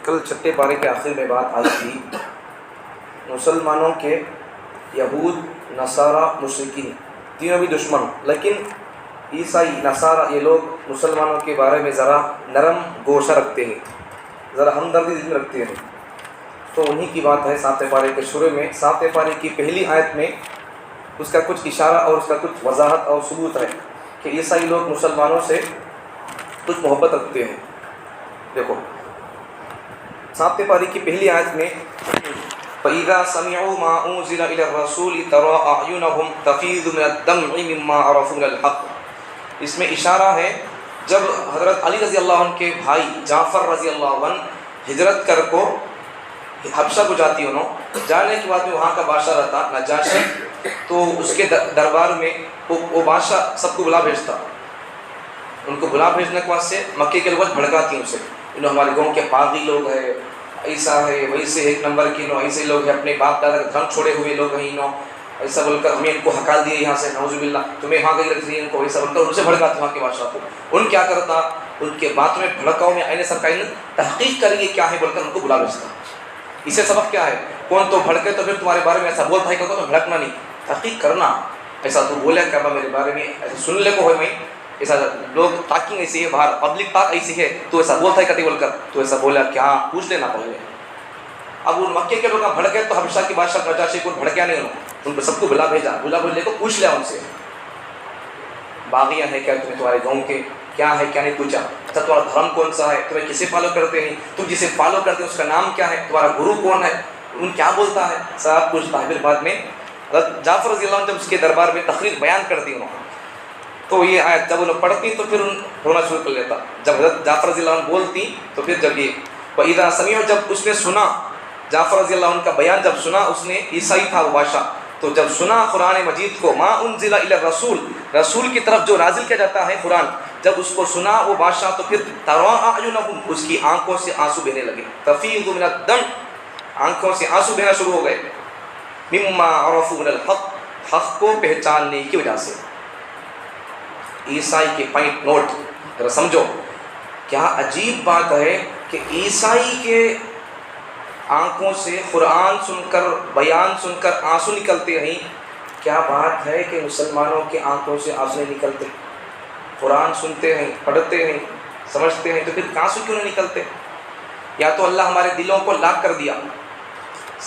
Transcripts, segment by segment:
کل چھٹے پارے کے آخر میں بات آئی تھی مسلمانوں کے یہود نصارہ مشرکین تینوں بھی دشمن، لیکن عیسائی نصارہ یہ لوگ مسلمانوں کے بارے میں ذرا نرم گوشہ رکھتے ہیں، ذرا ہمدردی دل میں رکھتے ہیں. تو انہی کی بات ہے ساتویں پارے کے شروع میں. ساتویں پارے کی پہلی آیت میں اس کا کچھ اشارہ اور اس کا کچھ وضاحت اور ثبوت ہے کہ عیسائی لوگ مسلمانوں سے کچھ محبت رکھتے ہیں. دیکھو ساتویں پارے کی پہلی آیت میں فَإِذَا سَمِعُوا مَا أُنزِلَ إِلَى الرَّسُولِ تَرَىٰ أَعْيُنَهُمْ تَفِيضُ مِنَ الدَّمْعِ مِمَّا عَرَفُوا مِنَ الْحَقِّ. اس میں اشارہ ہے جب حضرت علی رضی اللہ عنہ کے بھائی جعفر رضی اللہ عنہ ہجرت کر کو حبشہ کو جاتی انہوں جانے کے بعد میں وہاں کا بادشاہ رہتا نجاشی، تو اس کے دربار میں وہ بادشاہ سب کو بلا بھیجتا. ان کو بلا بھیجنے کے بعد سے مکے کے لوگ بھڑکاتی ہیں اسے، انہوں ہمارے گاؤں کے باغی لوگ ہیں، ایسا ہے ویسے ایک نمبر کے انہوں ایسے لوگ ہیں، اپنے باپ دادا کا دھن چھوڑے ہوئے لوگ ہیں انہوں، ایسا بول کر ہمیں ان کو ہکال دیے یہاں سے، نعوذ باللہ تمہیں وہاں گئی رکھ دی ان کو، ایسا بول کر ان سے بھڑکاتے وہاں کے بادشاہ کو. ان کیا کرتا، ان کے بات میں بھڑکاؤ میں آئین سرکاری تحقیق کریں گے کیا ہے بول کر ان کو بلا بھیجتا. اس سے سبق کیا ہے، کون تو بھڑکے تو پھر تمہارے بارے میں ایسا بولتا ہے کہ تو بھڑکنا نہیں، تحقیق کرنا. ایسا تو بولے کیا میرے بارے میں ایسا سن لے کو ہوئے میں، ایسا لوگ ٹاکنگ ایسی ہے باہر پبلک ٹاک ایسی ہے تو ایسا بولتا ہے کتی بول کر تو ایسا بولا کیا پوچھ لینا پہلے. اب ان مکے کے لوگ بھڑکے تو حبشہ کی بادشاہ نجاشی کو بھڑکیا نہیں، ان کو سب کو بلا بھیجا، بلا بھیجنے کو پوچھ لیا ان سے باغیاں ہے کیا تمہیں، تمہارے گاؤں کے کیا ہے کیا نہیں پوچھا. اچھا تمہارا دھرم کون سا ہے، تمہیں کسے فالو کرتے ہیں، تم جسے فالو کرتے ہیں اس کا نام کیا ہے، تمہارا گرو کون ہے، ان کیا بولتا ہے، سب پوچھتا ہے. پھر بعد میں حضرت جعفر رضی اللہ عنہ جب اس کے دربار میں تقریر بیان کرتی انہوں تو یہ آیت جب انہوں پڑھتی تو پھر رونا شروع کر لیتا. جب حضرت جعفر رضی اللہ عنہ بولتی تو پھر جب یہ وَإِذَا سَمِعُوا جب اس نے سنا، جعفر رضی اللہ عنہ کا بیان جب سنا، اس نے عیسائی تھا وہ بادشاہ، تو جب سنا قرآن مجید کو ما انزل الی الرسول، رسول کی طرف جو نازل کیا جاتا ہے قرآن، جب اس کو سنا وہ بادشاہ تو پھر تَرَىٰ أَعْيُنَهُمْ اس کی آنکھوں سے آنسو بہنے لگے، تَفِيضُ مِنَ الدَّمْعِ آنکھوں سے آنسو بہنا شروع ہو گئے، مِمَّا عَرَفُوا مِنَ الْحَقِّ حق کو پہچاننے کی وجہ سے. عیسائی کے پوائنٹ نوٹ ذرا سمجھو، کیا عجیب بات ہے کہ عیسائی کے آنکھوں سے قرآن سن کر بیان سن کر آنسو نکلتے ہیں. کیا بات ہے کہ مسلمانوں کے آنکھوں سے آنسو نہیں نکلتے، قرآن سنتے ہیں پڑھتے ہیں سمجھتے ہیں تو پھر آنسو کیوں نہیں نکلتے. یا تو اللہ ہمارے دلوں کو لاک کر دیا،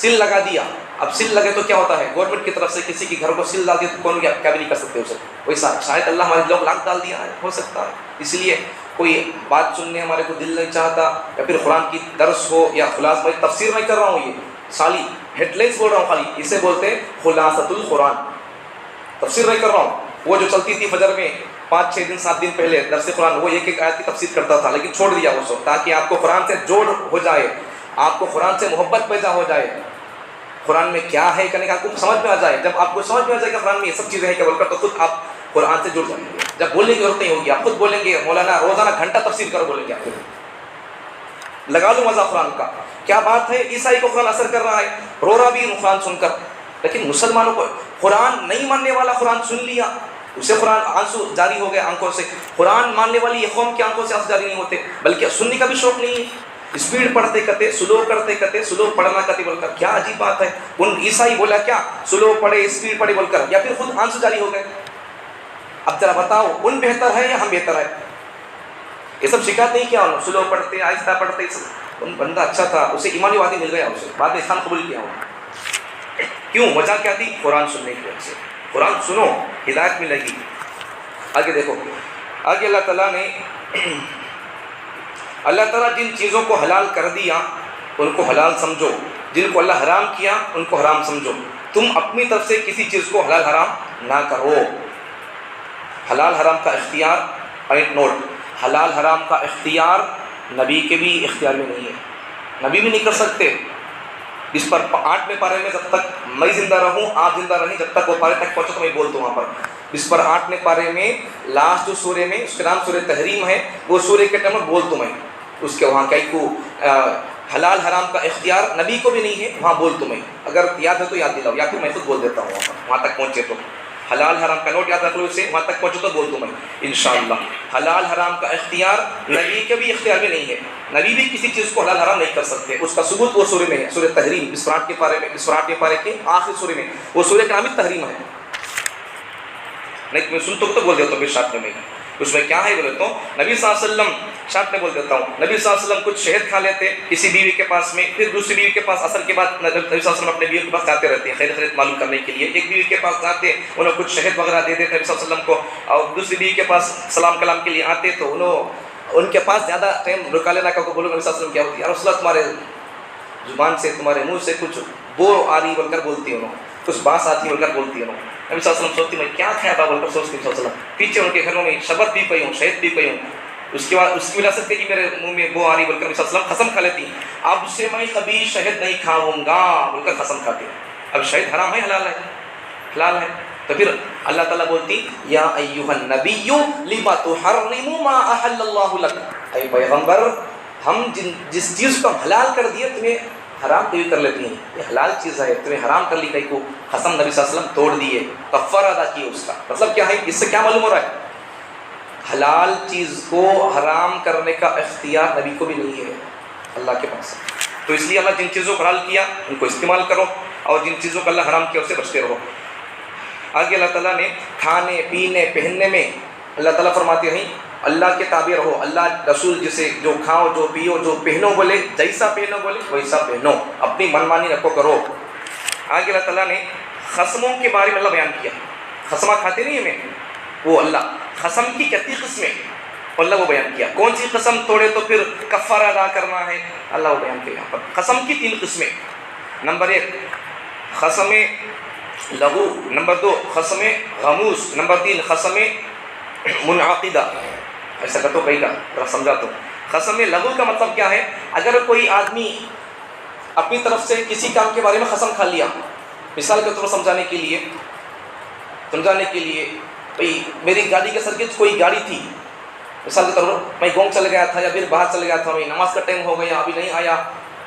سل لگا دیا. اب سل لگے تو کیا ہوتا ہے، گورنمنٹ کی طرف سے کسی کے گھر کو سل ڈال دیا تو کون کیا بھی نہیں کر سکتے اسے. ویسا شاید اللہ ہمارے دلوں کو لاک ڈال دیا ہے، ہو سکتا ہے اس لیے کوئی بات سننے ہمارے کو دل نہیں چاہتا، یا پھر قرآن کی درس ہو یا خلاصہ. میں تفسیر نہیں کر رہا ہوں، یہ سالی ہیڈ لائنس بول رہا ہوں خالی، اسے بولتے ہیں خلاصۃ القرآن. تفسیر نہیں کر رہا ہوں. وہ جو چلتی تھی فجر میں 5-6 دن 7 دن پہلے درس قرآن، وہ ایک ایک آیت کی تفسیر کرتا تھا، لیکن چھوڑ دیا اس وقت تاکہ آپ کو قرآن سے جوڑ ہو جائے، آپ کو قرآن سے محبت پیدا ہو جائے، قرآن میں کیا ہے کہنے کا آپ کو سمجھ میں آ جائے. جب آپ کو سمجھ میں آ جائے کہ قرآن میں یہ سب چیزیں ہیں کہ بول کر تو خود آپ قرآن سے جڑ جائیں گے. جب بولنے کی ضرورت نہیں ہوگی، آپ خود بولیں گے مولانا روزانہ گھنٹہ تفسیر کر بولیں گے، آپ خود لگا لو مزہ قرآن کا. کیا بات ہے، عیسائی کو قرآن اثر کر رہا ہے، رو رہا بھی قرآن سن کر، لیکن مسلمانوں کو قرآن نہیں ماننے والا قرآن سن لیا اسے قرآن آنسو جاری ہو گئے آنکھوں سے. قرآن ماننے والی یہ قوم کی آنکھوں سے آنسو جاری نہیں ہوتے، بلکہ سننے کا بھی شوق نہیں ہے، اسپیڈ پڑھتے کرتے سلو کرتے کرتے سلو پڑھنا کرتے بول کر. کیا عجیب بات ہے، ان عیسائی بولا کیا سلو پڑھے اسپیڈ پڑھے بول کر، یا پھر خود آنسو جاری ہو گئے. اب ذرا بتاؤ ان بہتر ہے یا ہم بہتر ہے. یہ سب شکایت نہیں کیا انہوں، سلو پڑھتے آہستہ پڑھتے ان بندہ اچھا تھا، اسے ایمانی وادی مل گیا، اسے بعد میں اسلام قبول کیا انہوں. کیوں، وجہ کیا تھی، قرآن سننے کی وجہ سے. قرآن سنو ہدایت ملے گی. آگے دیکھو، آگے اللہ تعالیٰ نے جن چیزوں کو حلال کر دیا ان کو حلال سمجھو، جن کو اللہ حرام کیا ان کو حرام سمجھو. تم اپنی طرف سے کسی چیز کو حلال حرام نہ کرو. حلال حرام کا اختیار، پوائنٹ نوٹ، حلال حرام کا اختیار نبی کے بھی اختیار میں نہیں ہے، نبی بھی نہیں کر سکتے. جس پر 8ویں پارے میں جب تک میں زندہ رہوں آپ زندہ رہیں، جب تک وہ پارے تک پہنچو تو میں بولتا ہوں وہاں پر. جس پر 8ویں پارے میں لاسٹ جو سورے میں اس کا نام سورہ تحریم ہے، وہ سورے کے ٹائم میں بولتا ہوں میں. اس کے وہاں کئی کو حلال حرام کا اختیار نبی کو بھی نہیں ہے، وہاں بول تو میں. اگر یاد ہے تو یاد دلاؤ، یا پھر میں خود بول دیتا ہوں وہاں تک پہنچے تو. حلال حرام کا نوٹ یاد رکھ لو، اسے وہاں تک پہنچو تو بول دوں میں انشاءاللہ۔ حلال حرام کا اختیار نبی کے بھی اختیار میں نہیں ہے، نبی بھی کسی چیز کو حلال حرام نہیں کر سکتے، اس کا ثبوت وہ سورہ میں ہے، سورہ تحریم، بسمراٹ کے پارے میں، بسمراٹ کے پارے کے آخری سورہ میں، وہ سورہ کا نام ہی تحریم ہے۔ نہیں تمہیں سن تو بول دیتا ہوں پھر شارٹ میں، اس میں کیا ہے بولے تو نبی صلی اللہ علیہ وسلم، شارٹ میں بول دیتا ہوں، نبی صلی اللہ علیہ وسلم کچھ شہد کھا لیتے کسی بیوی کے پاس میں، پھر دوسری بیوی کے پاس، اثر کے بعد نبی صلی اللہ علیہ وسلم اپنے بیوی کے پاس جاتے رہتے ہیں خیر خیریت معلوم کرنے کے لیے، ایک بیوی کے پاس جاتے انہوں کچھ شہد وغیرہ دے دیتے نبی صلی اللہ علیہ وسلم کو، اور دوسری بیوی کے پاس سلام کلام کے لیے آتے تو ان کے پاس زیادہ ٹائم رکا لینا کہ بولو نبی صلی اللہ علیہ وسلم کیا ہوتی ہے، رسول اللہ تمہارے زبان سے تمہارے منہ سے کچھ بو آ رہی بول کر بولتی انہوں، کچھ بانس آتی بول کر بولتی انہوں، نبی صلی اللہ علیہ وسلم سوچتی میں کیا کھایا تھا بول کر سوچتی صلی اللہ علیہ وسلم، پیچھے ان کے گھروں میں شربت پی پئی ہوں، شہد پی پئی ہوں، اس کے بعد اس کی وجہ سے کہ میرے منہ میں بو آ رہی بول کر نبی صلی اللہ علیہ وسلم قسم کھا لیتی، اب سے میں کبھی شہد نہیں کھاؤں گا بول کر قسم کھاتی۔ اب شہد حرام ہے حلال ہے؟ حلال ہے۔ تو پھر اللہ تعالیٰ بولتی یا ایھا النبی لما تحرم ما احل اللہ لک، اے پیغمبر ہم جس چیز کو حلال کر دیے تمہیں حرام کیوں کر لیتی ہیں، یہ حلال چیز ہے تمہیں حرام کر لی کہیں کو، قسم نبی صلی اللہ علیہ وسلم توڑ دیے، کفارہ ادا کیے اس کا۔ مطلب کیا ہے، اس سے کیا معلوم ہو رہا ہے، حلال چیز کو حرام کرنے کا اختیار نبی کو بھی نہیں ہے، اللہ کے پاس ہے۔ تو اس لیے اللہ جن چیزوں کو حلال کیا ان کو استعمال کرو، اور جن چیزوں کو اللہ حرام کیا اس سے بچتے رہو۔ آگے اللہ تعالیٰ نے کھانے پینے پہننے میں اللہ تعالیٰ فرماتے ہیں اللہ کے تابع رہو، اللہ رسول جسے جو کھاؤ جو پیو جو پہنو بولے، جیسا پہنو بولے ویسا پہنو، اپنی من مانی رکھو کرو۔ آگے اللہ تعالیٰ نے خصموں کے بارے میں اللہ بیان کیا، خصمہ کھاتے نہیں ہمیں، وہ اللہ قسم کی کتنی قسمیں اللہ وہ بیان کیا، کون سی قسم توڑے تو پھر کفارہ ادا کرنا ہے اللہ وہ بیان کیا یہاں پر۔ قسم کی 3 قسمیں، نمبر 1 قسم لغو، نمبر 2 قسم غموس، نمبر 3 قسم منعقدہ۔ ایسا کہ تو کہیں گا ذرا سمجھا تو، قسم لغو کا مطلب کیا ہے، اگر کوئی آدمی اپنی طرف سے کسی کام کے بارے میں قسم کھا لیا، مثال کے طور پر سمجھانے کے لیے بھئی میری گاڑی کے سرکٹ کوئی گاڑی تھی، مثال کے طور پر میں گاؤں چل گیا تھا یا پھر باہر چل گیا تھا، میں نماز کا ٹائم ہو گیا ابھی نہیں آیا،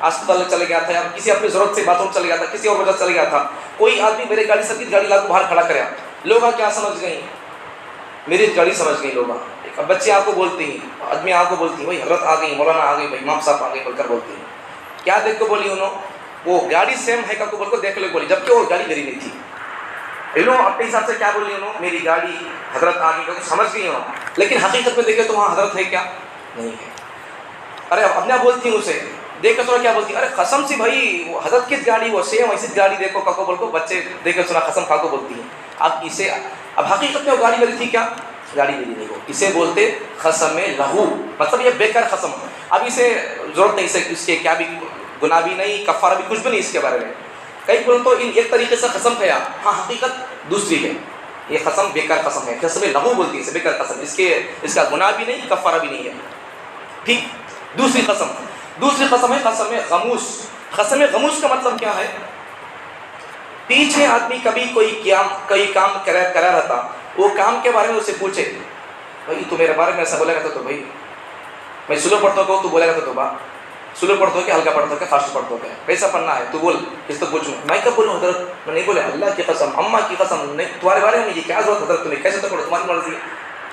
اسپتال چل گیا تھا یا کسی اپنی ضرورت سے باتھ روم چل گیا تھا، کسی اور وجہ چل گیا تھا، کوئی آدمی میرے گاڑی سرکٹ گاڑی لا کے باہر کھڑا کریا، لوگ کیا سمجھ گئیں، میری گاڑی سمجھ گئی لوگ، بچے آپ کو بولتے ہیں، آدمی آپ کو بولتی ہیں بھائی حضرت آ گئی، مولانا آ گئی، بھائی امام صاحب آ گئے بول کر بولتی ہیں، کیا دیکھ کو بولی انہوں، وہ گاڑی سیم ہے کا کو بول کر دیکھ لے بولی، جبکہ وہ گاڑی میری نہیں تھی، انہوں اپنے حساب سے کیا بولی انہوں، میری گاڑی حضرت آ گئی، سمجھ گئی انہوں، لیکن حقیقت میں دیکھے تو وہاں حضرت ہے کیا نہیں ہے۔ ارے اپنا بولتی ہوں اسے دیکھ کر سنا کیا بولتی، ارے قسم سے بھائی وہ حضرت کی گاڑی وہ سیم ایسی گاڑی دیکھو کاکو بول کو، بچے دیکھ کر سنا قسم کھا کو بولتی ہیں، اب اسے اب حقیقت میں وہ گاڑی میری تھی کیا، گاڑی میری نہیں ہو، اسے بولتے قسم لغو، مطلب یہ بیکار قسم، اب اسے ضرورت نہیں، اس کے کیا بھی گناہ بھی نہیں، کفارہ بھی کچھ بھی نہیں اس کے بارے میں، کئی بولے تو ان ایک طریقے سے قسم کھایا، ہاں حقیقت دوسری ہے، یہ قسم بیکار قسم ہے، قسم لغو بولتی ہے اسے، بیکار قسم، اس کا گناہ بھی نہیں کفارہ بھی نہیں ہے، ٹھیک۔ دوسری قسم ہے قسم غموس۔ قسم غموس کا مطلب کیا ہے، پیچھے آدمی کبھی کوئی کام کرا رہتا، وہ کام کے بارے میں اسے پوچھے، بھائی تو میرے بارے میں ایسا بولے گا تو بھائی میں سلو پڑھتا ہوں تو بولے گا تو با سلو پڑھتا ہوں کہ ہلکا پڑھتا ہوں کہ فاسٹ پڑھتا ہوں کہ کیسا پڑھنا ہے تو بول، اس تو پوچھوں میں کب بولوں حضرت، میں نہیں بولے اللہ کی قسم اماں کی قسم نہیں تمہارے بارے میں یہ کیا ضرورت حضرت، تمہیں کیسے تو پڑھو تمہاری مرضی،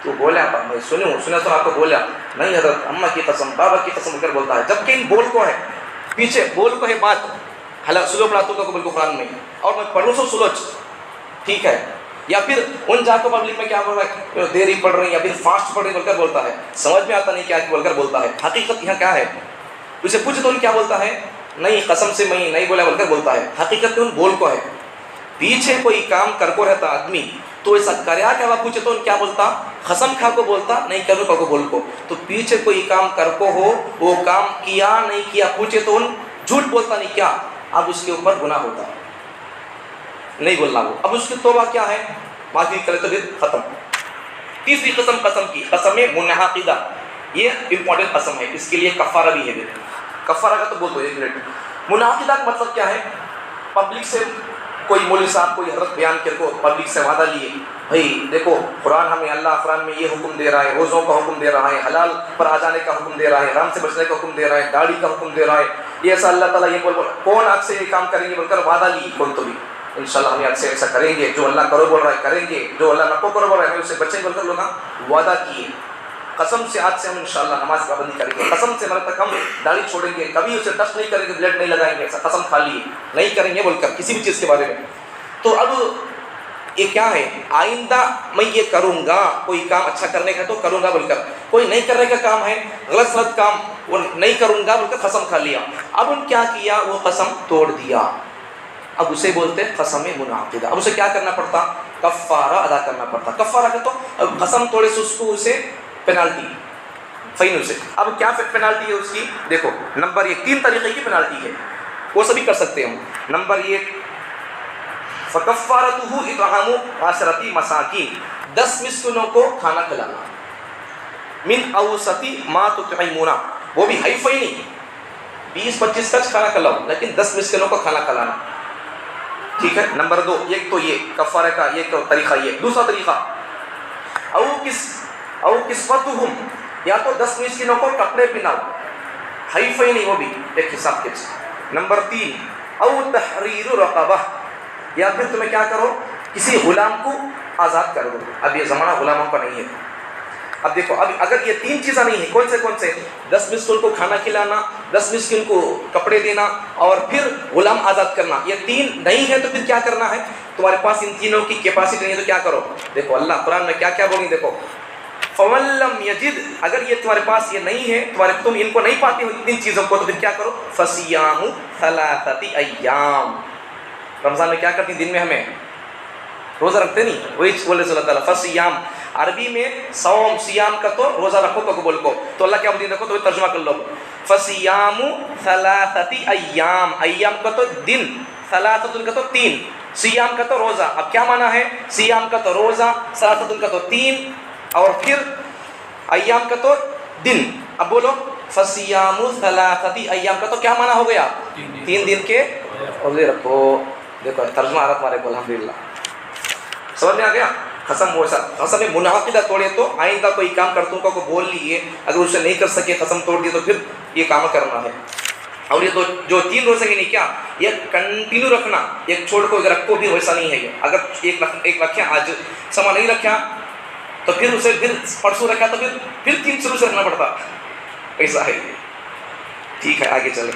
تو بولا میں سنا تو آپ کو بولا نہیں حضرت اماں کی قسم بابا کی قسم کر بولتا ہے، جبکہ ان بول کو ہے پیچھے بول کو ہے بات، حالانکہ سلو پڑھاتا ہوں بول کو قرآن میں، اور میں پڑھوں سو سلوچ ٹھیک ہے، یا پھر ان جا کو پبلک میں کیا بول رہا ہے دیر ہی پڑھ رہی یا پھر فاسٹ پڑھ رہی بول کر بولتا ہے، سمجھ میں آتا نہیں کیا بول کر بولتا ہے، حقیقت یہاں کیا ہے، اسے پوچھے تو ان کیا بولتا ہے، نہیں قسم سے میں نہیں بولا بول کر بولتا ہے، حقیقت میں ان بول کو ہے، پیچھے کوئی کام کر کو رہتا آدمی تو ایسا کریا کیا پوچھے تو ان کیا بولتا، قسم کھا کو بولتا نہیں کرو کا کو بول کو، تو پیچھے کوئی کام کر کو ہو وہ کام کیا نہیں کیا پوچھے تو ان جھوٹ بولتا نہیں کیا، اب اس کے اوپر گناہ ہوتا ہے نہیں بولنا وہ، اب اس کی توبہ کیا ہے معافی کرے تو پھر ختم۔ تیسری قسم کی قسم منعقدہ، یہ امپورٹنٹ قسم ہے، اس کے لیے کفارہ بھی ہے، کفارہ کا تو بول دو ایک منٹ۔ منعقدہ کا مطلب کیا ہے، پبلک سے کوئی مولوی صاحب کوئی حضرت بیان کر کو پبلک سے وعدہ لیے، بھائی دیکھو قرآن ہمیں اللہ قرآن میں یہ حکم دے رہا ہے، روزوں کا حکم دے رہا ہے، حلال پر آ جانے کا حکم دے رہا ہے، حرام سے بچنے کا حکم دے رہا ہے، داڑھی کا حکم دے رہا ہے، یہ ایسا اللہ تعالیٰ یہ بول کون آپ سے یہ کام کریں گے بول کر وعدہ لی کون تو بھی، انشاءاللہ ہم ایسے ایسا کریں گے، جو اللہ کرو بول رہا ہے کریں گے، جو اللہ نہ کرو بول رہا ہے ہمیں اسے بچیں گے، بول کر لوگ وعدہ کیے قسم سے آج سے ہم انشاءاللہ نماز کی پابندی کریں گے، قسم سے مرد تک ہم داڑھی چھوڑیں گے، کبھی اسے ٹچ نہیں کریں گے، بلیڈ نہیں لگائیں گے، ایسا قسم کھا لیے نہیں کریں گے بول کر کسی بھی چیز کے بارے میں۔ تو اب یہ کیا ہے، آئندہ میں یہ کروں گا، کوئی کام اچھا کرنے کا تو کروں گا بول کر، کوئی نہیں کرنے کا کام ہے غلط کام وہ نہیں کروں گا بول کر قسم کھا لیا، اب ان کیا کیا وہ قسم توڑ دیا، اب اسے بولتے قسم منعقدہ، اب اسے کیا کرنا پڑتا، کفارہ ادا کرنا پڑتا، کفارہ کا تو اب قسم توڑے سے اس کو اسے پینالٹی فائن اسے، اب کیا پینالٹی ہے اس کی، دیکھو نمبر 1 3 طریقے کی پینالٹی ہے، وہ سبھی کر سکتے ہیں۔ نمبر 1 فکفارتہ اطعام 10 مساکین، 10 مسکینوں کو کھانا کھلانا، من اوسط ما تطعمون، وہ بھی ہائی فائی نہیں 20-25 کا کھانا کھلاؤ لیکن 10 مسکینوں کو کھانا کھلانا، ٹھیک ہے۔ نمبر 2 ایک تو یہ کفارہ کا یہ طریقہ، یہ دوسرا طریقہ او کسوتہم، یا تو 10 مسکینوں کو کپڑے پہناؤ، ہائی فائی نہیں وہ بھی ایک حساب کے۔ نمبر 3 او تحریر رقبہ، یا پھر تمہیں کیا کرو کسی غلام کو آزاد کر دو، اب یہ زمانہ غلاموں کا نہیں ہے۔ اب دیکھو اب اگر یہ 3 چیزیں نہیں ہیں، کون سے 10 مسکین کو کھانا کھلانا، 10 مسکین کو کپڑے دینا اور پھر غلام آزاد کرنا، یہ 3 نہیں ہے تو پھر کیا کرنا ہے، تمہارے پاس ان تینوں کی کیپیسٹی نہیں ہے تو کیا کرو، دیکھو اللہ قرآن میں کیا کیا بولیں، دیکھو فَمَن لَّمْ يَجِدْ، اگر یہ تمہارے پاس یہ نہیں ہے، تم ان کو نہیں پاتے ہو ان چیزوں کو، تو پھر کیا کرو، فَصِيَامُ 3 أَيَّامٍ، رمضان میں کیا کرتی دن میں ہمیں روزہ رکھتے نہیں، وہی بولے صلی اللہ تعالیٰ فصیام، عربی میں صوم سیام کا تو روزہ رکھو کو بول کو، تو اللہ کیا بولتے دیکھو تو ترجمہ کر لو، فصیام 3 أيام، ایام کا تو دن، 3 کا تو 3، سیام کا تو روزہ، اب کیا معنی ہے، سیام کا تو روزہ، 3 کا تو 3، اور پھر ایام کا تو دن، اب بولو فصیام 3 أيام کا تو کیا معنی ہو گیا، 3 دن کے روزے رکھو، دیکھو ترجمہ آ رہا تمہارے کو الحمدللہ، سمجھ میں آ گیا۔ قسم وہ قسم منعقدہ توڑے تو آئندہ کوئی کام کرتوں کا کو بول لیے، اگر اسے نہیں کر سکے قسم توڑ دی تو پھر یہ کام کرنا ہے۔ اور یہ جو 3 روزے کی نہیں کیا، یہ کنٹینیو رکھنا، ایک چھوڑ کو اگر رکھو بھی ویسا نہیں ہے یہ، اگر ایک رکھا آج سما نہیں رکھا تو پھر اسے پھر پرسوں رکھا تو پھر 3 شروع سے رکھنا پڑتا، ایسا ہے یہ، ٹھیک ہے آگے چلیں۔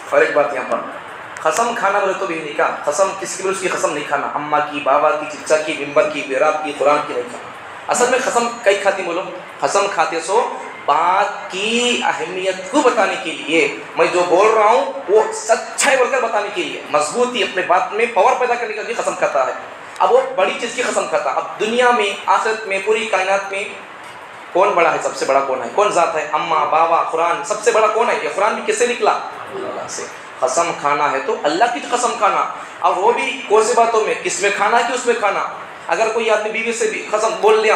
اور ایک بات یہاں پر قسم کھانا بولے تو بھی نہیں کہا، قسم کس کی بولے اس کی قسم نہیں کھانا، اماں کی، بابا کی، چچا کی، ممبر کی، بیراب کی، قرآن کی نہیں کھانا۔ اصل میں قسم کئی کھاتی بولو، قسم کھاتے سو بات کی اہمیت کو بتانے کے لیے، میں جو بول رہا ہوں وہ سچائی بول کر بتانے کے لیے، مضبوطی اپنے بات میں پاور پیدا کرنے کے لیے قسم کھاتا ہے۔ اب وہ بڑی چیز کی قسم کھاتا، اب دنیا میں آخرت میں پوری کائنات میں کون بڑا ہے، سب سے بڑا کون ہے، کون ذات ہے، اماں بابا قرآن، سب سے بڑا کون ہے، یہ قرآن بھی کس سے نکلا، اللہ سے۔ قسم کھانا ہے تو اللہ کی قسم کھانا، اور وہ بھی کون سی باتوں میں، کس میں کھانا کہ اس میں کھانا، اگر کوئی آدمی بیوی سے بھی قسم بول لیا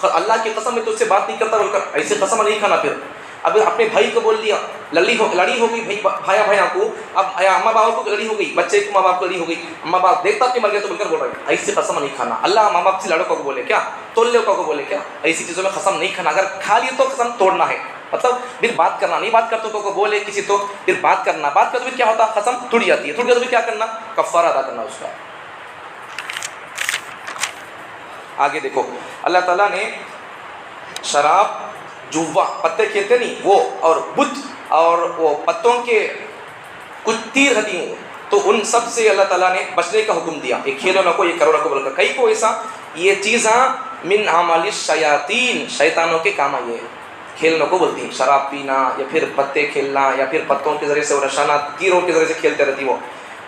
اللہ کی قسم میں تو اس سے بات نہیں کرتا بول کر ایسے قسم نہیں کھانا، پھر اب اپنے بھائی کو بول دیا، لڑی ہو گئی بھائی کو، اب اماں باپ کو لڑی ہو گئی، بچے کو ماں باپ کو لڑی ہو گئی، ماں باپ دیکھتا کہ مر گیا تو بول کر بول رہا ہے ایسی قسم نہیں کھانا، اللہ ماں باپ سے لڑکوں کو بولے کیا، تولوں کو بولے کیا، ایسی چیزوں میں قسم نہیں کھانا، اگر کھا لیے تو قسم توڑنا ہے، مطلب پھر بات کرنا نہیں، بات کرتے کو بولے کسی تو پھر بات کرنا، بات کرتے پھر کیا ہوتا، قسم ٹوٹ جاتی ہے، ٹوٹ گیا تو پھر کیا کرنا، کفارہ ادا کرنا اس کا۔ آگے دیکھو اللہ تعالیٰ نے شراب، جوا، پتے کھیلتے نہیں وہ، اور بت اور وہ پتوں کے کچھ تیر ہتھیوں، تو ان سب سے اللہ تعالیٰ نے بچنے کا حکم دیا، یہ کھیلو نہ کو، یہ کرو نہ کو بول کر، کئی کو ایسا یہ چیزاں من عمل الشیاطین، شیطانوں کے کام آئی ہے، کھیلنے کو بولتی ہیں، شراب پینا یا پھر پتے کھیلنا یا پھر پتوں کے ذریعے سے وہ نشانہ تیروں کے ذریعے سے کھیلتے رہتی وہ،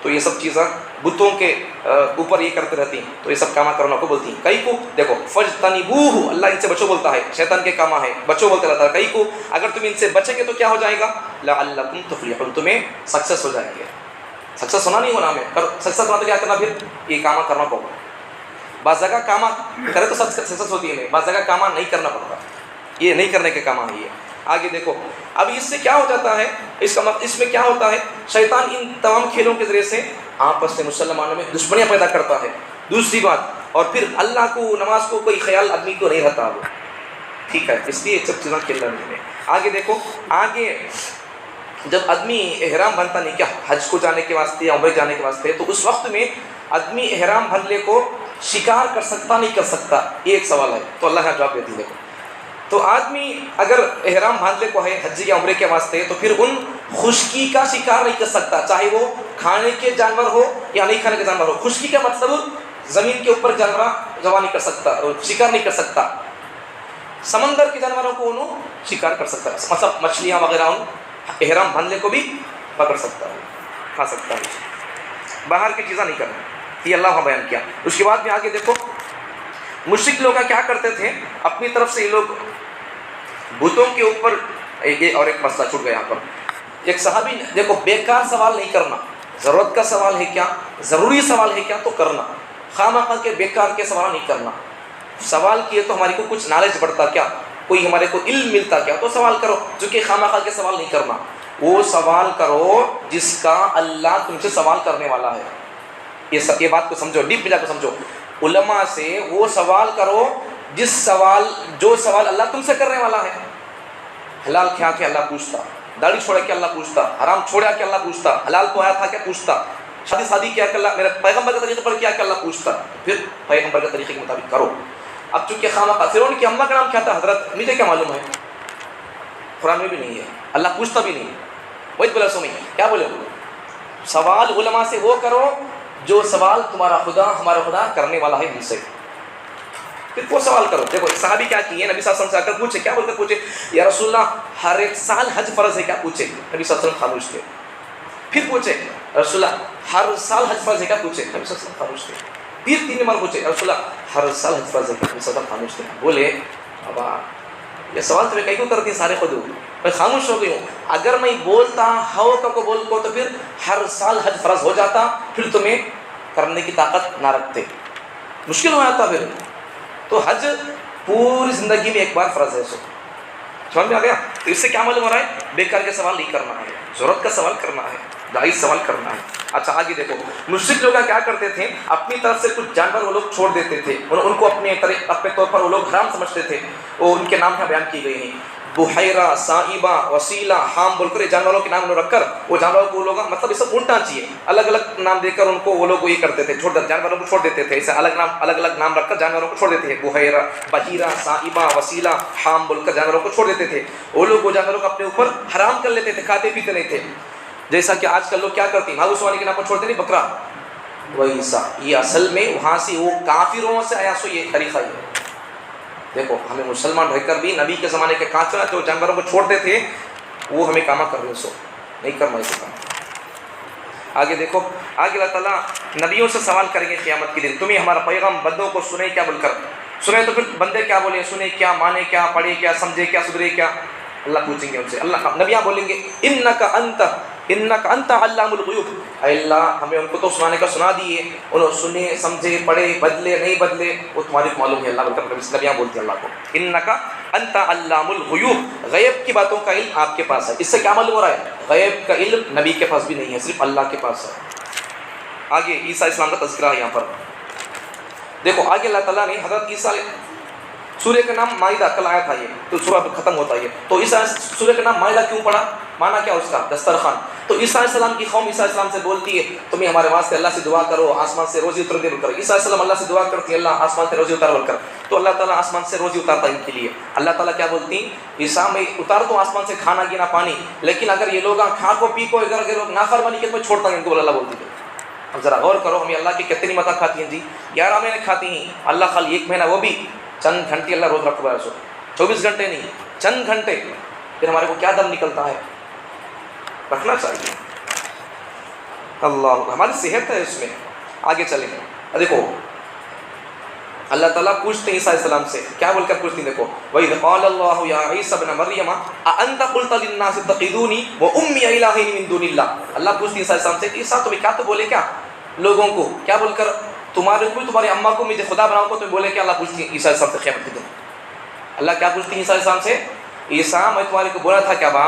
تو یہ سب چیزیں بتوں کے اوپر یہ کرتے رہتی ہیں، تو یہ سب کام کرنا کو بولتی ہیں۔ کئی کو دیکھو فجتنبوہ، اللہ ان سے بچو بولتا ہے، شیطان کے کام ہے بچو بولتے رہتا ہے، کئی کو اگر تم ان سے بچیں گے تو کیا ہو جائے گا، لعلکم تفلحون، تمہیں سکسیس ہو جائیں گے، سکسیس ہونا نہیں ہونا ہمیں، سکسیس ہونا تو کیا کرنا، پھر یہ کام کرنا پڑتا، بعض جگہ کام کرے تو سکسیس ہوتی ہے، بعض جگہ کام نہیں کرنا پڑتا، یہ نہیں کرنے کے کام ہے یہ۔ آگے دیکھو اب اس سے کیا ہو جاتا ہے، اس میں کیا ہوتا ہے، شیطان ان تمام کھیلوں کے ذریعے سے آپس میں مسلمانوں میں دشمنیاں پیدا کرتا ہے، دوسری بات، اور پھر اللہ کو، نماز کو کوئی خیال آدمی کو نہیں رہتا وہ، ٹھیک ہے، اس لیے سب چیزیں کھیلنا نہیں ہے۔ آگے دیکھو، آگے جب آدمی احرام بنتا نہیں کیا حج کو جانے کے واسطے یا عمرے جانے کے واسطے، تو اس وقت میں آدمی احرام بھرنے کو شکار کر سکتا نہیں کر سکتا، یہ ایک سوال ہے، تو اللہ کا جواب دیتی ہے۔ تو آدمی اگر احرام باندھنے کو ہے حج یا عمرے کے واسطے، تو پھر ان خشکی کا شکار نہیں کر سکتا، چاہے وہ کھانے کے جانور ہو یا نہیں کھانے کے جانور ہو۔ خشکی کا مطلب زمین کے اوپر جانور جوا نہیں کر سکتا، شکار نہیں کر سکتا، سمندر کے جانوروں کو انہوں شکار کر سکتا ہے، مطلب مچھلیاں وغیرہ ان احرام باندھنے کو بھی پکڑ سکتا ہے، کھا سکتا ہے، باہر کی چیزیں نہیں کرنا، یہ اللہ نے بیان کیا۔ اس کے بعد میں آگے دیکھو مشرک لوگ کیا کرتے تھے، اپنی طرف سے یہ لوگ بتوں کے اوپر، اور ایک مسئلہ چھوٹ گیا یہاں پر، ایک صحابی دیکھو بیکار سوال نہیں کرنا، ضرورت کا سوال ہے کیا، ضروری سوال ہے کیا تو کرنا، خواہ کے بیکار کے سوال نہیں کرنا۔ سوال کیے تو ہماری کو کچھ نالج بڑھتا کیا، کوئی ہمارے کو علم ملتا کیا، تو سوال کرو، جو کہ خواہ کے سوال نہیں کرنا، وہ سوال کرو جس کا اللہ تم سے سوال کرنے والا ہے۔ یہ بات کو سمجھو، ڈیپ ملا کو سمجھو، علماء سے وہ سوال کرو جو سوال اللہ تم سے کرنے والا ہے۔ حلال کیا کہ اللہ پوچھتا، داڑھی چھوڑا کہ اللہ پوچھتا، حرام چھوڑا کہ اللہ پوچھتا، حلال کو آیا تھا کیا پوچھتا، شادی کیا کہ اللہ، میرے پیغمبر کے طریقے پر کیا کہ اللہ پوچھتا، پھر پیغمبر کے طریقے کے مطابق کرو۔ اب چونکہ فرعون کی اماں کا نام کیا تھا حضرت، مجھے کیا معلوم ہے، قرآن میں بھی نہیں ہے، اللہ پوچھتا بھی نہیں، وہی بولا سو نہیں کیا بولے، سوال علماء سے وہ کرو جو سوال تمہارا خدا ہمارا خدا کرنے والا ہے ہم سے، پھر وہ سوال کرو۔ دیکھو صحابی کیا کیے، نبی صلی اللہ علیہ وسلم سے آ کر پوچھے، کیا بول کر پوچھے، یا رسول اللہ ہر ایک سال حج فرض ہے کیا پوچھے، نبی صلی اللہ علیہ وسلم خاموش تھے۔ پھر پوچھے رسول اللہ ہر سال حج فرض ہے کیا پوچھے، نبی صلی اللہ علیہ وسلم خاموش تھے۔ پھر 3 بار پوچھے رسول اللہ ہر سال حج فرض ہے کیا، نبی صلی اللہ علیہ وسلم خاموش تھے۔ بولے ابا یہ سوال تمہیں کہیں کیوں کرتی ہیں سارے خود، میں خاموش ہو گئی ہوں، اگر میں بولتا ہو تو بولتا تو پھر ہر سال حج فرض ہو جاتا، پھر تمہیں کرنے کی طاقت نہ رکھتے، مشکل ہو جاتا پھر۔ تو حج پوری زندگی میں ایک بار فرض ہے، سمجھ میں آ گیا؟ تو اس سے کیا معلوم ہو رہا ہے، بیکار کے سوال نہیں کرنا ہے، ضرورت کا سوال کرنا ہے، جائز سوال کرنا ہے۔ اچھا آگے دیکھو مشرک لوگ کیا کرتے تھے، اپنی طرف سے کچھ جانور وہ لوگ چھوڑ دیتے تھے، ان کو اپنے طور پر وہ لوگ حرام سمجھتے تھے، وہ ان کے نام یہاں بیان کی گئی ہیں، بحیرہ، صائبہ، وسیلہ، حام بول کر یہ جانوروں کے نام رکھ کر وہ جانوروں کو وہ لوگ مطلب یہ سب الٹا چاہیے، الگ الگ نام دے کر ان کو وہ لوگ یہ کرتے تھے، جانوروں کو چھوڑ دیتے تھے، اسے الگ الگ نام رکھ کر جانوروں کو چھوڑ دیتے تھے، بحیرہ، صائبہ، وسیلہ، حام بول کر جانوروں کو چھوڑ دیتے تھے، وہ لوگ وہ جانوروں کو اپنے اوپر حرام کر لیتے تھے، کھاتے پیتے نہیں تھے، جیسا کہ آج کل لوگ کیا کرتے ہیں، ماغوس والی کے نام پر چھوڑتے نہیں بکرا، ویسا یہ اصل میں وہاں سے وہ کافروں سے آیا سو یہ طریقہ ہی ہے۔ دیکھو ہمیں مسلمان رہ کر بھی نبی کے زمانے کے کافر جو جانوروں کو چھوڑتے تھے وہ ہمیں کام کر رہے سو نہیں کرنا اسے کام۔ آگے دیکھو آگے اللہ تعالیٰ نبیوں سے سوال کریں گے قیامت کے دن، تمہیں ہمارا پیغام بندوں کو سنے کیا بول کر، سنے تو پھر بندے کیا بولے، سنے کیا، مانے کیا، پڑھے کیا، سمجھے کیا، سدھرے کیا، اللہ پوچھیں گے ان سے، اللہ نبیاں بولیں گے انک انت علام الغیوب، اے اللہ ہمیں ان کو تو سنانے کا سنا دیے، انہوں سنے سمجھے پڑھے بدلے نہیں بدلے وہ تمہاری کو معلوم ہے، اللہ بول کر نبیاں بولتے ہیں اللہ کو انک انت علام الغیوب، غیب کی باتوں کا علم آپ کے پاس ہے۔ اس سے کیا معلوم ہو رہا ہے، غیب کا علم نبی کے پاس بھی نہیں ہے، صرف اللہ کے پاس ہے۔ آگے عیسیٰ اسلام کا تذکرہ ہے یہاں پر، دیکھو آگے اللہ تعالیٰ نے حضرت عیسیٰ سورہ کا نام مائدہ، کل آیا تھا یہ تو سورہ ختم ہوتا ہے یہ، تو عیسیٰ سورہ کا نام مائدہ کیوں پڑا، مانا کیا اس کا، دسترخوان۔ تو عیسیٰ علیہ السلام کی قوم عیسیٰ علیہ السلام سے بولتی ہے تمہیں ہمارے واسطے اللہ سے دعا کرو، آسمان سے روزی اتر دے بول کر، عیسیٰ علیہ السلام اللہ سے دعا کرتی ہے اللہ آسمان سے روزی اتار بول کر، تو اللہ تعالیٰ آسمان سے روزی اتارتا ہے ان کے لیے۔ اللہ تعالیٰ کیا بولتی ہیں، عیسیٰ میں اتار تو آسمان سے کھانا گینا پانی، لیکن اگر یہ لوگ کھا کو پی کو اگر لوگ نافرمانی کے تو میں چھوڑتا ہوں ان کو، اللہ بولتی ہے۔ اب ذرا غور کرو ہمیں اللہ کی کتنی نعمتیں کھاتی ہیں جی، 11 مہینے کھاتی ہیں اللہ، خالی 1 مہینہ وہ بھی چند گھنٹے اللہ روز رکھوا ہے، 24 گھنٹے نہیں چند گھنٹے، پھر ہمارے کو کیا دم نکلتا ہے، رکھنا چاہیے، اللہ ہماری صحت ہے اس میں۔ آگے چلیں دیکھو اللہ تعالیٰ پوچھتے ہیں عیسیٰ علیہ السلام سے، کیا بول کر پوچھتے ہیں، دیکھو وَإِذْ قَالَ اللَّهُ يَا عِيسَى ابْنَ مَرْيَمَ أَأَنْتَ قُلْتَ لِلنَّاسِ اتَّخِذُونِي وَأُمِّيَ إِلَٰهَيْنِ مِن دُونِ اللَّهِ، اللہ پوچھتے ہیں عیسیٰ علیہ السلام سے کہ عیسیٰ تمہیں کیا تو بولے کیا لوگوں کو، کیا بول کر تمہارے کو تمہاری اماں کو مجھے خدا بناؤ کو تمہیں بولے کہ اللہ پوچھتی ہیں عیسیٰ علیہ السلام سے قیامت کے دن، اللہ کیا پوچھتی ہیں عیسیٰ علیہ السلام سے، عیسیٰ میں تمہارے کو بولا تھا کیا با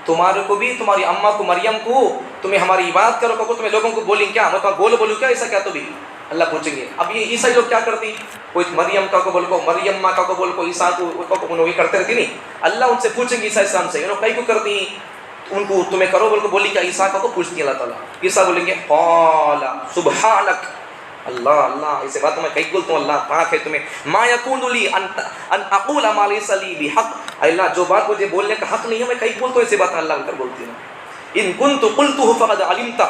تمہارے کو بھی تمہاری اماں کو مریم کو تمہیں ہماری عبادت کرو کو تمہیں لوگوں کو بولیں کیا، میں تمہیں بولوں کیا ایسا کیا، تو بھی اللہ پوچھیں گے۔ اب یہ عیسائی لوگ کیا کرتی، کوئی مریم کا کو بول کو، مریم ماں کا کو بول کو، عیسیٰ کو انہوں یہ کرتے رہتی نہیں، اللہ ان سے پوچھیں گے عیسیٰ اسلام سے انہوں کئی کو کرتی ہیں، ان کو تمہیں کرو بول کو بولی کیا عیسیٰ کو پوچھتی ہے اللہ تعالیٰ. عیسیٰ بولیں گے قال سبحانک، اللہ اللہ اسے بات میں کئی بولتا ہوں اللہ پاک ہے تمہیں. ما یکون لی ان اقول ما لیس لی بحق، اللہ جو بات مجھے بولنے کا حق نہیں ہے میں کئی بولتا ہوں ایسی بات اللہ کر بولتی ہوں. ان کنت قلتہ فقد علمت،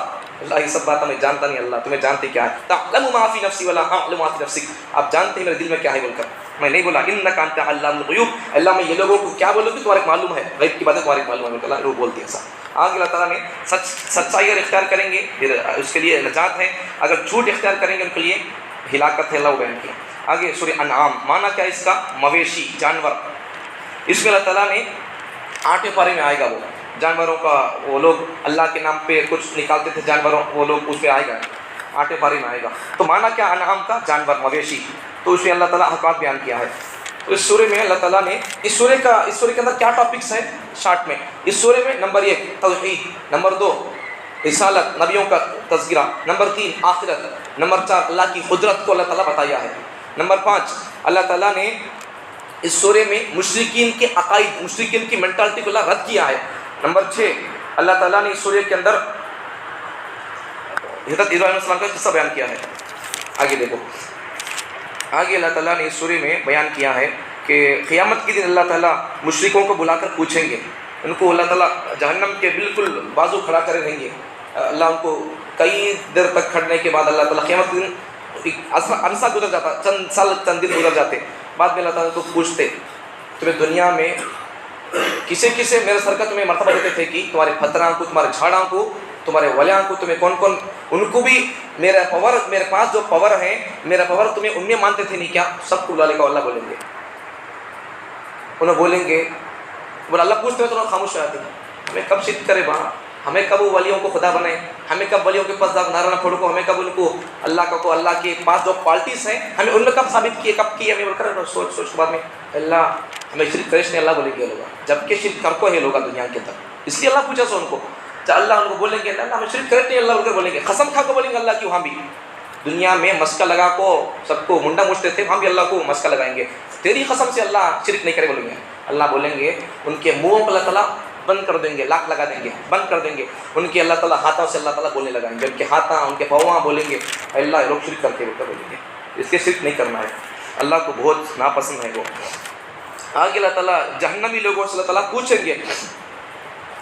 اللہ یہ سب باتیں میں جانتا نہیں، اللہ تمہیں جانتے کیا ہے. تعلم ما فی نفسی ولا اعلم ما فی نفسک، آپ جانتے ہیں میرے دل میں کیا ہے بول کر میں نہیں بولا. انک انت علام الغیوب، اللہ میں یہ لوگوں کو کیا بولوں کہ تمہارے معلوم ہے، غیب کی باتیں تمہارے معلوم ہے اللہ وہ بولتی ہے ایسا. آگے اللہ تعالیٰ نے سچائی اگر اختیار کریں گے پھر اس کے لیے نجات ہے، اگر جھوٹ اختیار کریں گے ان کے لیے ہلاکت ہے. اللہ وہ بیان کیا. آگے سورہ انعام، معنی کیا ہے اس کا؟ مویشی، جانور. اس میں اللہ تعالیٰ نے 8ویں پارے میں آئے گا وہ جانوروں کا، وہ لوگ اللہ کے نام پہ کچھ نکالتے تھے جانوروں، وہ لوگ اس پہ آئے گا 8ویں پارے میں آئے گا. تو معنی کیا انعام کا؟ جانور، مویشی. تو اس میں اللہ تعالیٰ احکام بیان کیا ہے. تو اس سورے میں اللہ تعالیٰ نے اس سورے کے اندر کیا ٹاپکس ہیں شارٹ میں. اس سورے میں نمبر 1 توحید، نمبر 2 رسالت نبیوں کا تذکرہ، نمبر 3 آخرت، نمبر 4 اللہ کی قدرت کو اللہ تعالیٰ بتایا ہے، نمبر 5 اللہ تعالیٰ نے اس سورے میں مشرکین کے عقائد، مشرکین کی مینٹالٹی کو اللہ رد کیا ہے، نمبر 6 اللہ تعالیٰ نے اس سورے کے اندر حضرت ابراہیم علیہ السلام کا قصہ بیان کیا ہے. آگے دیکھو، آگے اللہ تعالیٰ نے اس سورے میں بیان کیا ہے کہ قیامت کے دن اللہ تعالیٰ مشرکوں کو بلا کر پوچھیں گے، ان کو اللہ تعالیٰ جہنم کے بالکل بازو کھڑا کرے رہیں گے. اللہ ان کو کئی دیر تک کھڑنے کے بعد اللہ تعالیٰ قیامت کے دن عرصہ گزر جاتا، چند سال چند دن گزر جاتے، بعد میں اللہ تعالیٰ کو پوچھتے تمہیں دنیا میں کسے کسے میرے سر کا تمہیں مرتبہ دیتے تھے کہ تمہارے پتھراں کو، تمہارے جھاڑاں کو، تمہارے ولیاں کو، تمہیں کون کون، ان کو بھی میرا پاور، میرے پاس جو پاور ہے میرا پاور تمہیں ان میں مانتے تھے نہیں کیا؟ سب کو بلا لے گا اللہ بولیں گے. انہوں بولیں گے، بولا اللہ پوچھتے ہیں تو انہوں خاموش ہو جاتے ہیں. ہمیں کب شرک کرے وہاں، ہمیں کب وہ ولیوں کو خدا بنائے، ہمیں کب ولیوں کے پاس نعرہ نہ پھوڑو، ہمیں کب ان کو اللہ کو اللہ کے پاس جو کوالٹیز ہیں ہمیں ان میں کب ثابت کیے، کب کیے، ہمیں بول کر سوچ کے بعد میں اللہ ہمیں شرک کرش نہیں، اللہ بولیں گے لوگ جبکہ شرک کر کو ہے لوگ دنیا کے اندر. اس لیے اللہ پوچھا سو ان کو، اللہ ان کو بولیں گے اللہ ہمیں شرک کرش نہیں، اللہ بول کر بولیں گے، قسم کھا کو بولیں گے اللہ کی وہاں بھی دنیا میں مسکہ لگا کو سب کو منڈا مچتے تھے، وہاں بھی اللہ کو مسکہ لگائیں گے، تیری قسم سے اللہ شرک نہیں کرے بولیں گے. اللہ بولیں گے ان کے منہوں کو اللہ تعالیٰ بند کر دیں گے، لاک لگا دیں گے، بند کر دیں گے. ان کے اللہ تعالیٰ ہاتھوں سے اللہ تعالیٰ بولنے لگائیں گے، ان کے ہاتھاں، ان کے پاؤں بولیں گے اللہ لوگ شرک کر کے بولیں گے، اس کے شرک نہیں کرنا ہے، اللہ کو بہت ناپسند ہے وہ. آگے اللہ تعالیٰ جہنمی لوگوں سے اللہ تعالیٰ پوچھیں گے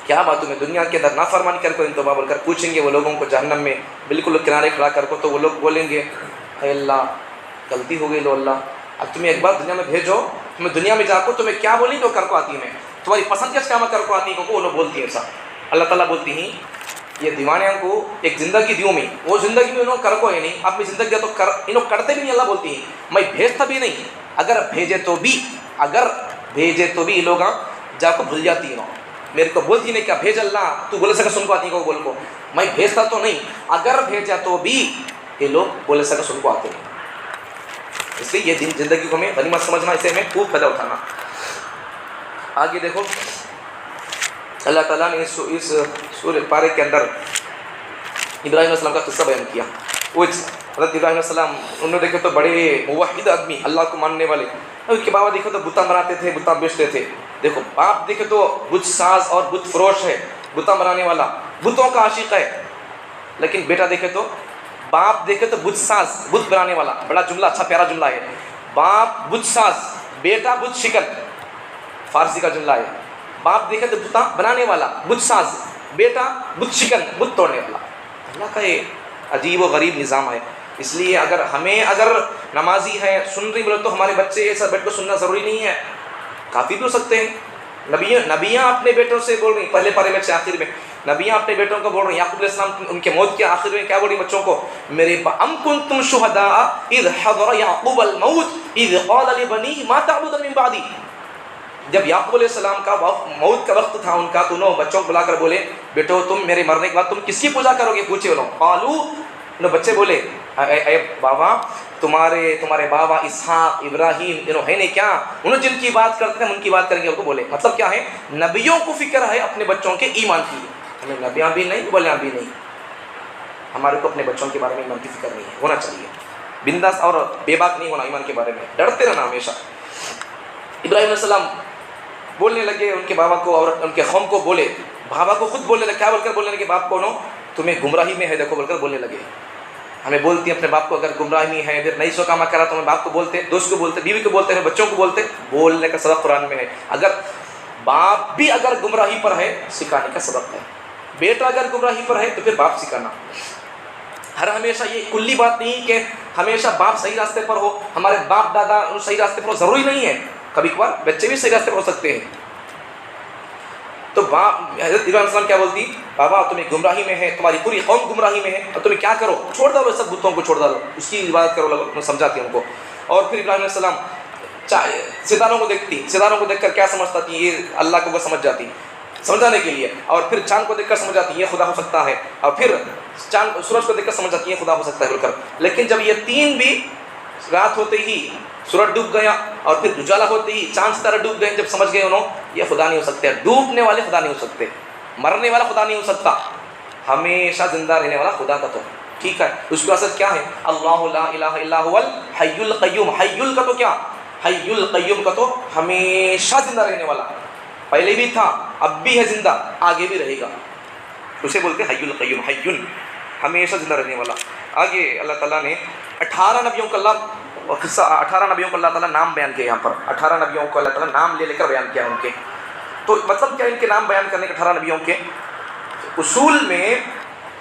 کیا باتوں میں دنیا کے اندر نافرمانی کر کو انتباہ بول کر پوچھیں گے وہ لوگوں کو جہنم میں بالکل کنارے کھڑا کر کو. تو وہ لوگ بولیں گے اے اللہ غلطی ہو گئی لو اللہ، اب تمہیں ایک بار دنیا میں بھیجو، تمہیں دنیا میں جا کو تمہیں کیا بولی تو کر کو آتی ہے، تمہاری پسند کس کام کر کو آتی ہے، وہ لوگ بولتی ہیں ایسا. اللہ تعالیٰ بولتی ہیں یہ دیوانیاں کو ایک زندگی دیوں میں، وہ زندگی میں انہوں کر کو ہے نہیں، آپ میں زندگی دیا تو کر انہوں کرتے بھی نہیں. اللہ بولتی ہیں میں بھیجتا بھی نہیں، اگر بھیجے تو بھی لوگ جا کو بھول جاتی ہیں، میرے کو بولتی نہیں کیا بھیج اللہ تو بولے سکا سن کو آتی کو بول کو، میں بھیجتا تو نہیں، اگر بھیجا تو بھی یہ لوگ بولے سکا سن کو آتے ہیں. اس لیے یہ دن زندگی کو ہمیں غنیمت سمجھنا، اسے ہمیں خوب فائدہ اٹھانا. آگے دیکھو اللہ تعالیٰ نے اس سورہ پارے کے اندر ابراہیم علیہ السلام کا قصہ بیان کیا. وہ حضرت ابراہیم علیہ السلام انہوں نے دیکھو تو بڑے موحد آدمی، اللہ کو ماننے والے، اس کے بابا دیکھو تو بتاں بناتے تھے، بتاں بیچتے تھے. دیکھو باپ دیکھے تو بت ساز اور بت فروش ہے، بتاں بنانے والا، بتوں کا عاشق ہے. لیکن بیٹا دیکھے تو باپ دیکھے تو بت ساز، بت بنانے والا، بڑا جملہ اچھا پیارا جملہ ہے. باپ بت ساز، بیٹا بت شکل، فارسی کا جملہ ہے. باپ دیکھے تو بتاں بنانے والا، بت ساز، بیٹا بت شکن، بت توڑنے والا. اللہ کا یہ عجیب و غریب نظام ہے. اس لیے اگر نمازی ہے سن رہی بولے تو ہمارے بچے ایسا بیٹھ کو سننا ضروری نہیں ہے، کافی بھی ہو سکتے ہیں. نبیاں اپنے بیٹوں سے بول رہی، پہلے پارے میں سے آخر میں نبیاں اپنے بیٹوں کو بول رہی. یعقوب علیہ السلام ان کے موت کے آخر میں کیا بول رہی بچوں کو، میرے ام کنتم شہداء اذ حضر یعقوب الموت اذ قال لبنیہ ما تعبدون من بعدی. جب یعقوب علیہ السلام کا موت کا وقت تھا ان کا، تو انہوں بچوں کو بلا کر بولے بیٹو تم میرے مرنے کے بعد تم کس کی پوجا کرو گے، پوچھے انہوں. قالوا بچے بولے اے بابا تمہارے بابا اسحاق ابراہیم انہوں ہے نہیں کیا، انہوں جن کی بات کرتے ہیں ان کی بات کریں گے. ان کو بولے مطلب کیا ہے، نبیوں کو فکر ہے اپنے بچوں کے ایمان کی، ہمیں نبیاں بھی نہیں ولیاں بھی نہیں، ہمارے کو اپنے بچوں کے بارے میں ایمان کی فکر نہیں ہے، ہونا چاہیے بنداس اور بے باک نہیں ہونا، ایمان کے بارے میں ڈرتے رہنا ہمیشہ. ابراہیم علیہ السلام بولنے لگے ان کے بابا کو اور ان کے قوم کو بولے، بابا کو خود بولنے لگے، کیا بول کر بولنے لگے باپ کو، تمہیں گمراہی میں ہے دیکھو بول کر بولنے لگے. ہمیں بولتی ہیں اپنے باپ کو اگر گمراہی میں ہے، پھر نہیں سو کام کرا تو ہمیں باپ کو بولتے، دوست کو بولتے، بیوی کو بولتے، ہمیں بچوں کو بولتے. بولنے کا سبق قرآن میں ہے. اگر باپ بھی اگر گمراہی پر ہے سکھانے کا سبق ہے، بیٹا اگر گمراہی پر ہے تو پھر باپ سکھانا. ہر ہمیشہ یہ کلی بات نہیں کہ ہمیشہ باپ صحیح راستے پر ہو، ہمارے باپ دادا صحیح راستے پر ہو، ضروری نہیں ہے. کبھی کبھار بچے بھی صحیح راستے پر ہو سکتے ہیں. تو باپ حضرت ابراہیم علیہ السلام کیا بولتی، بابا تمہیں گمراہی میں ہے، تمہاری پوری قوم گمراہی میں ہے، اور تمہیں کیا کرو، چھوڑ ڈالو سب بتوں کو، چھوڑ ڈالو، اس کی عبادت کرو. سمجھاتی ان کو. اور پھر ابراہیم علیہ السلام ستاروں کو دیکھتی، ستاروں کو دیکھ کر کیا سمجھتا تھی، یہ اللہ کو وہ سمجھ جاتی سمجھانے کے لیے. اور پھر چاند کو دیکھ کر سمجھ جاتی یہ خدا ہو سکتا ہے، اور پھر چاند سورج کو دیکھ کر سمجھ جاتی یہ خدا ہو سکتا ہے بول کر. لیکن جب یہ تین بھی رات ہوتے ہی سورج ڈوب گیا اور پھر اجالا ہوتے ہی چاند ستارے ڈوب گئے، جب سمجھ گئے انہوں یہ خدا نہیں ہو سکتے، ڈوبنے والے خدا نہیں ہو سکتے، مرنے والا خدا نہیں ہو سکتا، ہمیشہ زندہ رہنے والا خدا کا تو ٹھیک ہے. اس کا اثر کیا ہے، اللہ لا الہ الا هو الحی القیوم. حی کا تو کیا، حی القیوم کا تو ہمیشہ زندہ رہنے والا، پہلے بھی تھا اب بھی ہے زندہ آگے بھی رہے گا، اسے بولتے حی القیوم، حی ہمیشہ زندہ رہنے والا. آگے اللہ تعالیٰ نے 18 نبیوں کا قصہ 18 نبیوں کو اللہ تعالیٰ نام بیان کیا. یہاں پر 18 نبیوں کو اللہ تعالیٰ نام لے کر بیان کیا ان کے. تو مطلب کیا ان کے نام بیان کرنے کے 18 نبیوں کے اصول میں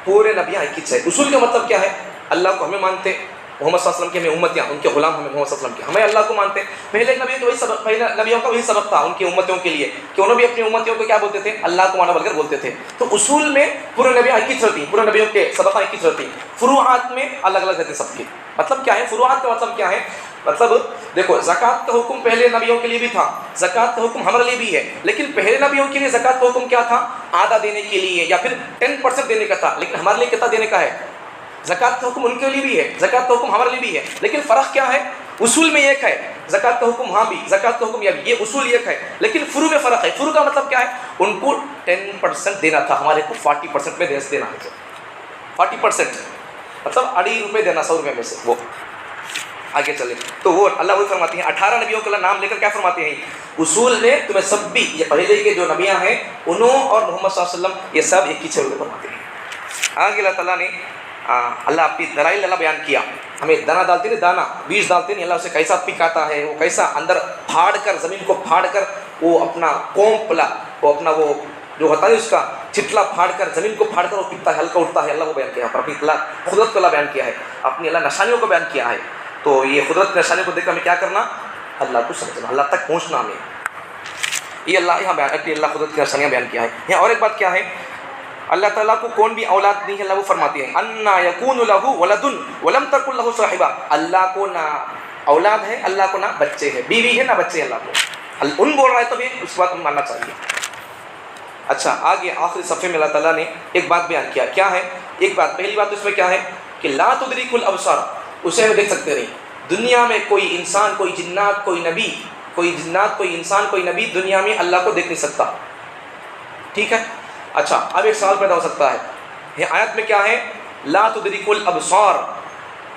پورے نبیاں ایک ہی ہے. اصول کا مطلب کیا ہے، اللہ کو ہمیں مانتے، محمد صلی اللہ علیہ وسلم کے ہمیں امتیاں، ان کے غلام ہمیں محمد صلی اللہ علیہ وسلم کے، ہمیں اللہ کو مانتے. پہلے نبی تو وہی سبق، پہلے نبیوں کا وہی سبق تھا ان کی امتیوں کے لیے کہ انہوں بھی اپنی امتیوں کو کیا بولتے تھے، اللہ کو مانا بول کر بولتے تھے. تو اصول میں پورے نبیاں ایک ہی رہتی، پورے نبیوں کے سبق ایک ہی رہتی، فروعات میں الگ الگ رہتے سب کی. مطلب کیا ہے فروعات کا مطلب کیا ہے، مطلب دیکھو زکوٰۃ کا حکم پہلے نبیوں کے لیے بھی تھا، زکوٰۃ کا حکم ہمارے لیے بھی ہے، لیکن پہلے نبیوں کے لیے زکوٰۃ کا حکم کیا تھا، آدھا دینے کے لیے یا پھر 10% دینے کا تھا. لیکن ہمارے لیے کتنا دینے کا ہے، زکوٰۃ کا حکم ان کے لیے بھی ہے، زکوٰۃ کا حکم ہمارے لیے بھی ہے، لیکن فرق کیا ہے، اصول میں ایک ہے، زکوٰۃ کا حکم ہاں بھی، زکوٰۃ کا حکم یہ اصول ایک ہے، لیکن فروع میں فرق ہے. فروع کا مطلب کیا ہے، ان کو 10% دینا تھا، ہمارے کو 40% میں دینا ہے. 40% مطلب 2.5 روپے دینا 100 روپے میں سے. وہ آگے چلے تو وہ اللہ وہی فرماتے ہیں 18 نبیوں کا نام لے کر کیا فرماتے ہیں، اصول میں تمہیں سب بھی یہ پہلے کے جو نبیاں ہیں انہوں اور محمد صلی اللہ علیہ وسلم یہ سب ایک ہی چھوڑ فرماتے ہیں. آگے اللہ تعالیٰ نے اللہ اپنی دلائل اللہ بیان کیا. ہمیں دانا ڈالتے نہیں، دانا بیج ڈالتے نہیں، اللہ اسے کیسا پکاتا ہے، وہ کیسا اندر پھاڑ کر زمین کو پھاڑ کر وہ اپنا کومپلا، وہ اپنا وہ جو ہوتا ہے اس کا چٹلا پھاڑ کر زمین کو پھاڑ کر وہ پکتا ہے، ہلکا اٹھتا ہے. اللہ کو بیان کیا پر اپنی قدرت کو اللہ بیان کیا ہے، اپنی اللہ نشانیوں کو بیان کیا ہے. تو یہ قدرت نشانیوں کو دیکھ کر ہمیں کیا کرنا، اللہ کو سمجھنا، اللہ تک پہنچنا ہمیں. یہ اللہ یہاں بیان اپنی اللہ قدرت کی نشانیاں بیان کیا ہے. یہاں اور ایک بات کیا ہے، اللہ تعالیٰ کو کون بھی اولاد نہیں ہے، اللہ وہ فرماتے ہیں انا یکون لہ ولد ولم تکن لہ صاحبہ. اللہ کو نہ اولاد ہے، اللہ کو نہ بچے ہیں، بیوی ہے نہ بچے ہیں. اللہ کو ان بول رہا ہے تو بھی اس بات کو ماننا چاہیے. اچھا آگے آخری صفحے میں اللہ تعالیٰ نے ایک بات بیان کیا. کیا ہے ایک بات، پہلی بات اس میں کیا ہے کہ لا تدرک الابصار، اسے ہم دیکھ سکتے نہیں. دنیا میں کوئی انسان، کوئی جنات، کوئی نبی، کوئی جنات، کوئی انسان، کوئی نبی دنیا میں اللہ کو دیکھ نہیں سکتا. ٹھیک ہے. اچھا اب ایک سوال پیدا ہو سکتا ہے، یہ آیت میں کیا ہے، لا تدرک الابصار،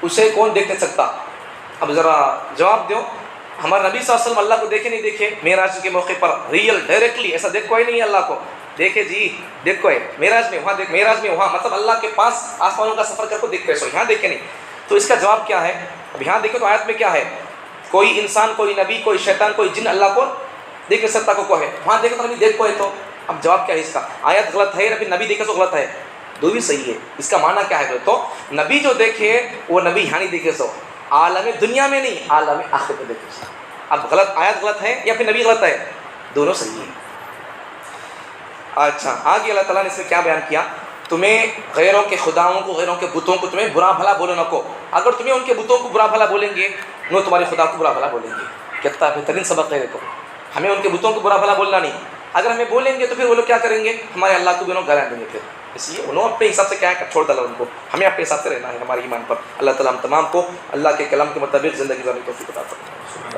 اسے کون دیکھ نہیں سکتا. اب ذرا جواب دو، ہمارے نبی صلی اللہ علیہ وسلم اللہ کو دیکھے نہیں دیکھے معراج کے موقع پر، ریئل ڈائریکٹلی ایسا دیکھ کوئی نہیں ہے اللہ کو دیکھے جی، دیکھ کوئی معراج میں وہاں دیکھ، معراج میں وہاں مطلب اللہ کے پاس آسمانوں کا سفر کر کو دیکھ پیسو، یہاں دیکھے نہیں. تو اس کا جواب کیا ہے، اب یہاں دیکھو تو آیت میں کیا ہے، کوئی انسان، کوئی نبی، کوئی شیطان، کوئی جن اللہ کو دیکھ نہیں سکتا کو ہے، وہاں دیکھو تو نبی دیکھ کو ہے. تو اب جواب کیا ہے اس کا، آیت غلط ہے، نبی دیکھے تو غلط ہے، دو بھی صحیح ہے. اس کا معنی کیا ہے، تو نبی جو دیکھے وہ نبی یہاں نہیں دیکھے سو، عالم دنیا میں نہیں، عالم آخرت میں دیکھے سو. اب غلط آیت غلط ہے یا پھر نبی غلط ہے، دونوں صحیح ہیں. اچھا آگے اللہ تعالیٰ نے اس میں کیا بیان کیا، تمہیں غیروں کے خداؤں کو، غیروں کے بتوں کو تمہیں برا بھلا بولو نہ کو. اگر تمہیں ان کے بتوں کو برا بھلا بولیں گے وہ تمہارے خدا کو برا بھلا بولیں گے. کتنا بہترین سبق ہے. دیکھو ہمیں ان کے بتوں کو برا بھلا بولنا نہیں، اگر ہمیں بولیں گے تو پھر وہ لوگ کیا کریں گے، ہمارے اللہ کو بھی انہوں گالیاں دیں گے. پھر اس لیے انہوں اپنے حساب سے کیا ہے چھوڑ ڈالا ان کو، ہمیں اپنے حساب سے رہنا ہے ہمارے ایمان پر. اللہ تعالیٰ ہم تمام کو اللہ کے کلام کے مطابق زندگی گزارنے کی توفیق عطا فرمائے.